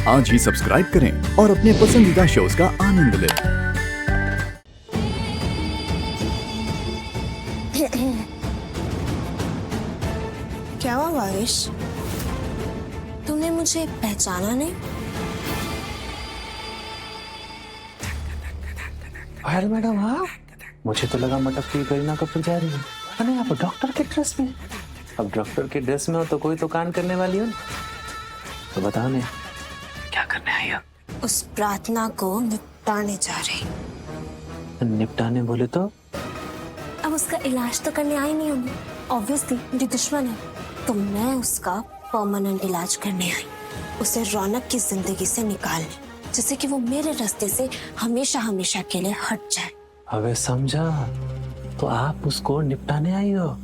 आज ही सब्सक्राइब करें और अपने पसंदीदा शोज का आनंद लें। क्या हुआ भावेश? तुमने मुझे पहचाना नहीं? पायल मैडम, हाँ मुझे तो लगा मटक की करीना कपूर जा रही है। अरे आप डॉक्टर के ड्रेस में? अब डॉक्टर के ड्रेस में हो तो कोई तो कांड करने वाली हो ना। तो बताओ ने क्या करने आई हो? उस प्रार्थना को निपटाने जा रही। निपटाने बोले तो? अब उसका इलाज तो करने आई नहीं होगी, ऑब्वियसली मेरी दुश्मन है, तो मैं उसका परमानेंट इलाज करने आई। उसे रौनक की जिंदगी से निकालने, जिससे कि वो मेरे रास्ते से हमेशा हमेशा के लिए हट जाए। अबे समझा, तो आप उसको निपटाने आई हो?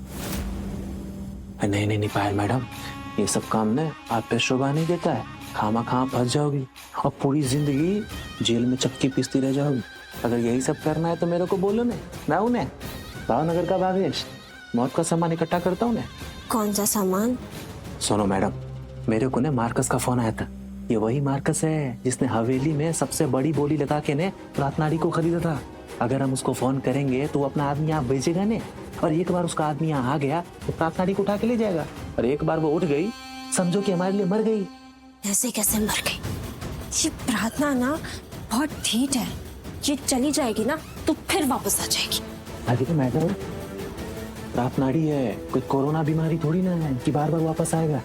नहीं नहीं नहीं पायल मैडम, ये सब काम ना आप पे शोभा नहीं देता है। खामा खा फंस जाओगी और पूरी जिंदगी जेल में चक्की पीसती रह जाओगी। अगर यही सब करना है तो मेरे को बोलो ना, मैं हूं ना भावनगर का भावेश, मौत का सामान इकट्ठा करता हूँ ना। कौन सा सामान? सुनो मैडम, मेरे को ना मार्कस का फोन आया था। ये वही मार्कस है जिसने हवेली में सबसे बड़ी बोली लगा के ने प्रार्थनाड़ी को खरीदा था। अगर हम उसको फोन करेंगे तो वो अपना आदमी यहाँ भेजेगा ने, और एक बार उसका आदमी यहाँ आ गया तो प्रार्थनाड़ी को उठा के ले जाएगा, और एक बार वो उठ गई समझो कि हमारे लिए मर गई। ऐसे कैसे मर गई? ये प्रार्थना ना बहुत ढीठ है, ये चली जाएगी ना तो फिर वापस आ जाएगी। अरे मैडम, प्रार्थनाड़ी है, कोई कोरोना बीमारी थोड़ी ना है कि बार बार वापस आएगा।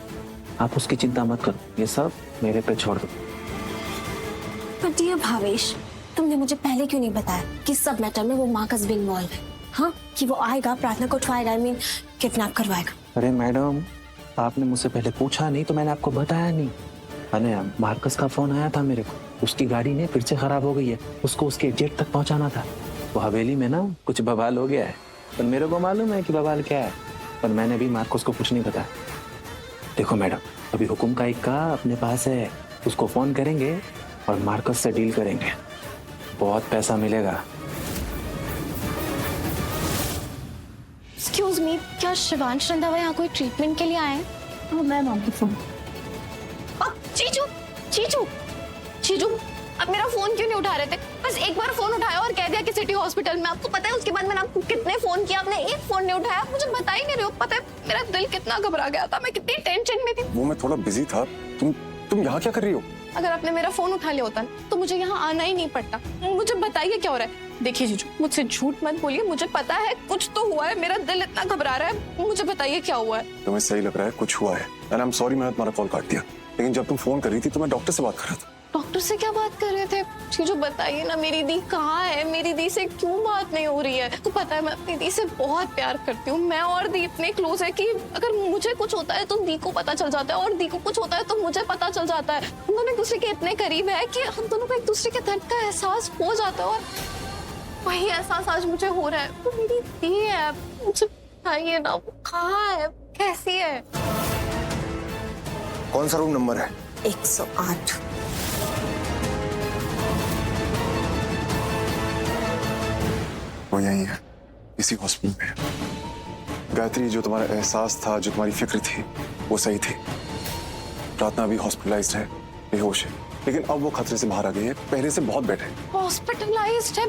आप उसकी चिंता मत करो, ये सब मेरे पे छोड़ दो। पर डियर भावेश, तुमने मुझे पहले क्यों नहीं बताया कि सब मैटर में वो मार्कस भी इन्वॉल्व है? हाँ, कि वो आएगा, प्रार्थना को उठवाएगा, आई मीन किडनैप करवाएगा। अरे मैडम, आपने मुझसे पहले पूछा नहीं तो मैंने आपको बताया नहीं। अरे मार्कस का फोन आया था मेरे को, उसकी गाड़ी ने फिर से खराब हो गई है, उसको उसके जेट तक पहुंचाना था। वो हवेली में ना कुछ बवाल हो गया है, पर मेरे को मालूम है कि बवाल क्या है, पर मैंने भी मार्कस को कुछ नहीं बताया। देखो मैडम, अभी हुकुम का इक्का अपने पास है, उसको फोन करेंगे और मार्कस से डील करेंगे, बहुत पैसा मिलेगा। एक्सक्यूज मी, क्या शिवांश रंधावा यहाँ कोई ट्रीटमेंट के लिए आए हैं? हाँ, मैं आपको फोन। चीचू चीचू चीचू, अब मेरा फोन क्यों नहीं उठा रहे थे? बस एक बार फोन उठाया और कह दिया कि सिटी हॉस्पिटल में। आपको पता है उसके बाद मैंने आपको कितने फोन किया, आपने एक फोन नहीं उठाया। मुझे बता ही नहीं रहे हो। पता है मेरा दिल कितना घबरा गया था, मैं कितनी टेंशन में थी। वो मैं थोड़ा बिजी था। तुम यहाँ क्या कर रही हो? अगर आपने मेरा फोन उठा लिया होता तो मुझे यहाँ आना ही नहीं पड़ता। मुझे बताइए क्या हो रहा है? देखिए जीजू, मुझसे झूठ मत बोलिए, मुझे पता है कुछ तो हुआ है, मेरा दिल इतना घबरा रहा है। मुझे बताइए क्या हुआ है? तुम्हें सही लग रहा है कुछ हुआ है, एंड आई एम सॉरी मैंने तुम्हारा कॉल काट दिया, लेकिन जब तुम फोन कर रही थी तो मैं डॉक्टर से बात कर रहा था। डॉक्टर से क्या बात कर रहे थे? जीजू बताइए ना, मेरी दी कहाँ है? मेरी दी से क्यों बात नहीं हो रही है? तो पता है मैं अपनी दी से बहुत प्यार करती हूँ। मैं और दी इतने क्लोज है कि अगर मुझे कुछ होता है तो दी को पता चल जाता है, और दी को कुछ होता है तो मुझे पता चल जाता है। हम दोनों एक दूसरे के इतने करीब है कि हम दोनों को एक दूसरे के दर्द का एहसास हो जाता है, और वही एहसास आज मुझे हो रहा है। वो मेरी दी है, मुझे बताइए ना वो कहाँ है, कैसी है? कौन सा रूम नंबर है? 108। वो यही है, इसी हॉस्पिटल में। गायत्री, जो तुम्हारा एहसास था, जो तुम्हारी फिक्र थी, वो सही थी। प्रार्थना भी हॉस्पिटलाइज्ड है, बेहोश है, लेकिन अब वो खतरे से बाहर आ गई है, पहले से बहुत बेटर है। हॉस्पिटलाइज्ड है,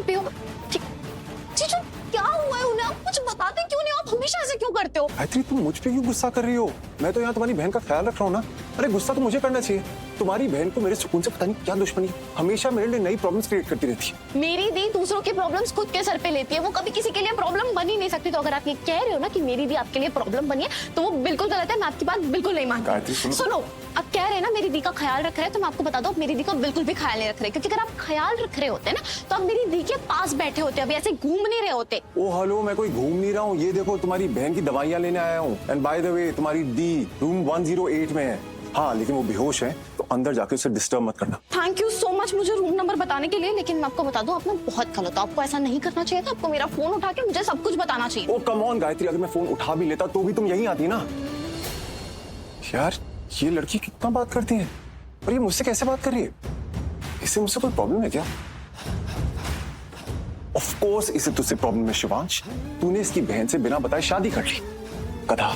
जीजू क्या हुआ है उन्हें? आप कुछ बताते क्यों नहीं? आप हमेशा ऐसे क्यों करते हो? गायत्री, तुम मुझ पे क्यों गुस्सा कर रही हो? मैं तो यहाँ तुम्हारी बहन का ख्याल रख रहा हूँ ना। अरे गुस्सा तो मुझे करना चाहिए। तुम्हारी बहन को मेरे सुकून से पता नहीं क्या दुश्मनी, हमेशा मेरे लिए नई प्रॉब्लम्स क्रिएट करती रहती है। मेरी दी दूसरों की प्रॉब्लम्स खुद के सर पे लेती है, वो कभी किसी के लिए प्रॉब्लम बन ही नहीं सकती। तो अगर आप ये कह रहे हो ना कि मेरी दी आपके लिए प्रॉब्लम बनी है, तो वो बिल्कुल गलत है। मैं आपकी बात बिल्कुल नहीं मानती। सुनो, आप कह रहे हैं ना मेरी दी का ख्याल रख रहे हैं, तो मैं आपको बता दूं, मेरी दी का बिल्कुल भी ख्याल नहीं रख रहे, क्योंकि अगर आप ख्याल रख रहे होते ना तो आप मेरी दी के पास बैठे होते, अभी ऐसे घूम नहीं रहे होते। ओ हेलो, मैं कोई घूम नहीं रहा हूँ। ये देखो, तुम्हारी बहन की दवाइयाँ लेने आया हूँ। एंड बाय द वे, तुम्हारी दी रूम 108 में है। हाँ, लेकिन वो बेहोश है, तो अंदर जाके उसे डिस्टर्ब मत करना। थैंक यू सो मच मुझे रूम नंबर बताने के लिए, लेकिन मैं आपको बता दूं, आपने बहुत गलत, आपको ऐसा नहीं करना चाहिए था। आपको मेरा फोन उठा के मुझे सब कुछ बताना चाहिए। ओ कम ऑन गायत्री, अगर मैं फोन उठा भी लेता तो भी तुम यहीं आती ना। यार, ये लड़की कितना बात करती है, और ये मुझसे कैसे बात कर रही है? इससे मुझसे कोई प्रॉब्लम है क्या? ऑफ कोर्स इसे तुझसे प्रॉब्लम है शिवांश। तूने इसकी बहन से बिना बताए शादी कर ली, गधा।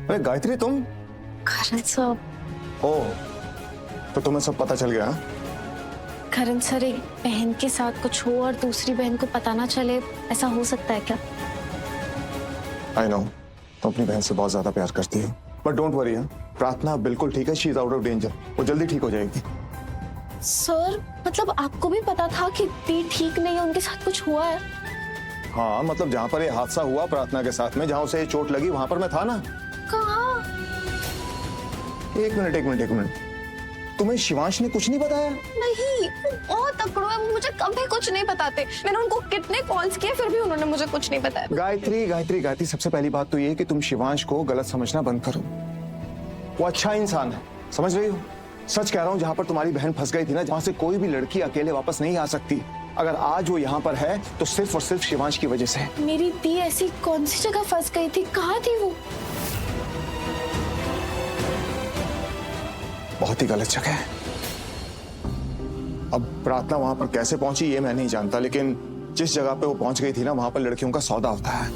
अरे गायत्री, तुम करण सर, ओह, तो तुम्हें सब पता चल गया हाँ? करण सर, एक बहन के साथ कुछ हो और दूसरी बहन को पता ना चले, ऐसा हो सकता है क्या? आई नो, तुम अपनी बहन से बहुत ज्यादा प्यार करती हो, बट डोंट वरी, प्रार्थना बिल्कुल ठीक है, she is out of danger, वो जल्दी ठीक हो जाएगी। सर, मतलब आपको भी पता था कि दी ठीक नहीं है, उनके साथ कुछ हुआ है? हाँ, मतलब जहाँ पर ये हादसा हुआ प्रार्थना के साथ में, जहाँ उसे चोट लगी, वहां पर मैं था ना। कहाँ? एक मिनट, तुम्हें शिवांश ने कुछ नहीं बताया? नहीं, वो बहुत तकड़ो है, वो मुझे कभी कुछ नहीं बताते। मैंने उनको कितने कॉल्स किए, फिर भी उन्होंने मुझे कुछ नहीं बताया। गायत्री, सबसे पहली बात तो ये कि तुम शिवांश को गलत समझना बंद करो। वो अच्छा इंसान है, समझ रही हो? सच कह रहा हूँ, जहाँ पर तुम्हारी बहन फंस गई थी ना, जहाँ से कोई भी लड़की अकेले वापस नहीं आ सकती, अगर आज वो यहाँ पर है तो सिर्फ और सिर्फ शिवांश की वजह से है। मेरी दी ऐसी कौन सी जगह फंस गई थी, कहाँ थी वो? बहुत ही गलत जगह है। अब प्रार्थना वहां पर कैसे पहुंची ये मैं नहीं जानता, लेकिन जिस जगह पे वो पहुंच गई थी ना, वहां पर लड़कियों का सौदा होता है।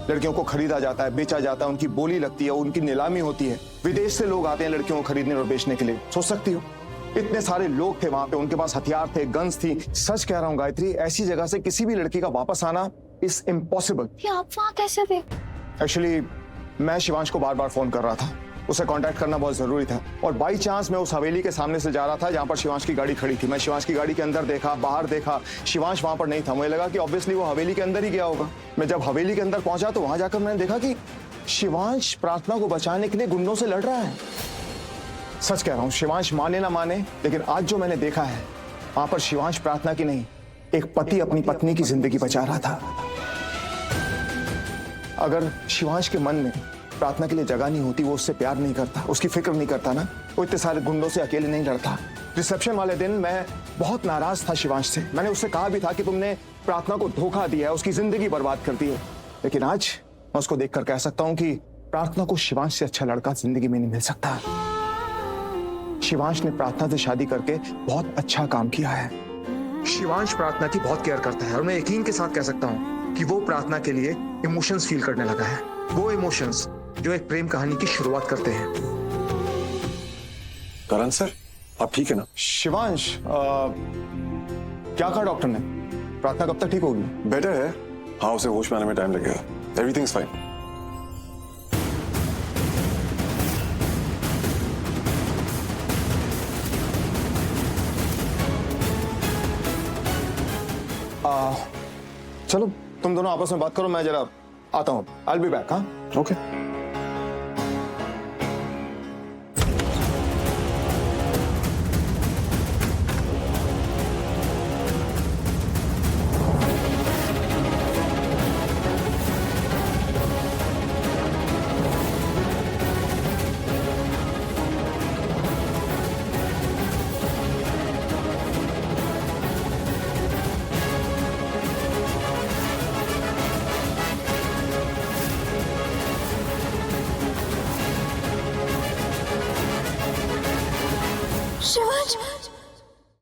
लड़कियों को खरीदा जाता है, बेचा जाता है, उनकी बोली लगती है, उनकी नीलामी होती है। विदेश से लोग आते हैं लड़कियों को खरीदने और बेचने के लिए। सोच सकती हो, इतने सारे लोग थे वहां पे, उनके पास हथियार थे, गन्स थी। सच कह रहा हूँ गायत्री, ऐसी जगह से किसी भी लड़की का वापस आना इज इम्पॉसिबल। आप वहाँ कैसे थे? एक्चुअली मैं शिवांश को बार बार फोन कर रहा था, उसे कांटेक्ट करना बहुत जरूरी था, और बाई चांस मैं उस हवेली के सामने से जा रहा था जहां पर शिवांश की गाड़ी खड़ी थी। मैं शिवांश की गाड़ी के अंदर देखा, बाहर देखा, शिवांश वहां पर नहीं था। मुझे लगा कि ऑब्वियसली वो हवेली के अंदर ही गया होगा। मैं जब हवेली के अंदर पहुंचा तो वहां जाकर मैंने देखा कि शिवांश प्रार्थना को बचाने के लिए गुंडों से लड़ रहा है। सच कह रहा हूं, शिवांश माने ना माने, लेकिन आज जो मैंने देखा है, वहां पर शिवांश प्रार्थना की नहीं, एक पति अपनी पत्नी की जिंदगी बचा रहा था। अगर शिवांश के मन में प्रार्थना के लिए जगह नहीं होती, वो उससे प्यार नहीं करता, उसकी फिक्र नहीं करता ना, वो इतने सारे गुंडों से अकेले नहीं लड़ता। रिसेप्शन वाले दिन मैं बहुत नाराज था शिवांश से। मैंने उससे कहा भी था कि तुमने प्रार्थना को धोखा दिया है, उसकी जिंदगी बर्बाद कर दी है। लेकिन आज मैं उसको देखकर कह सकता हूं कि प्रार्थना को शिवांश से अच्छा लड़का जिंदगी में नहीं मिल सकता। शिवांश ने प्रार्थना से शादी करके बहुत अच्छा काम किया है। शिवांश प्रार्थना की बहुत केयर करता है, और मैं यकीन के साथ कह सकता हूं कि वो प्रार्थना के लिए इमोशंस फील करने लगा है। वो इमोशंस जो एक प्रेम कहानी की शुरुआत करते हैं। करण सर, आप ठीक है ना? शिवांश, क्या कहा डॉक्टर ने? प्रार्थना कब तक ठीक होगी? बेटर है, हाँ, उसे होश में आने में टाइम लगेगा। Everything is fine. चलो तुम दोनों आपस में बात करो, मैं जरा आता हूँ। I will be back. हाँ, ओके। शिवांश,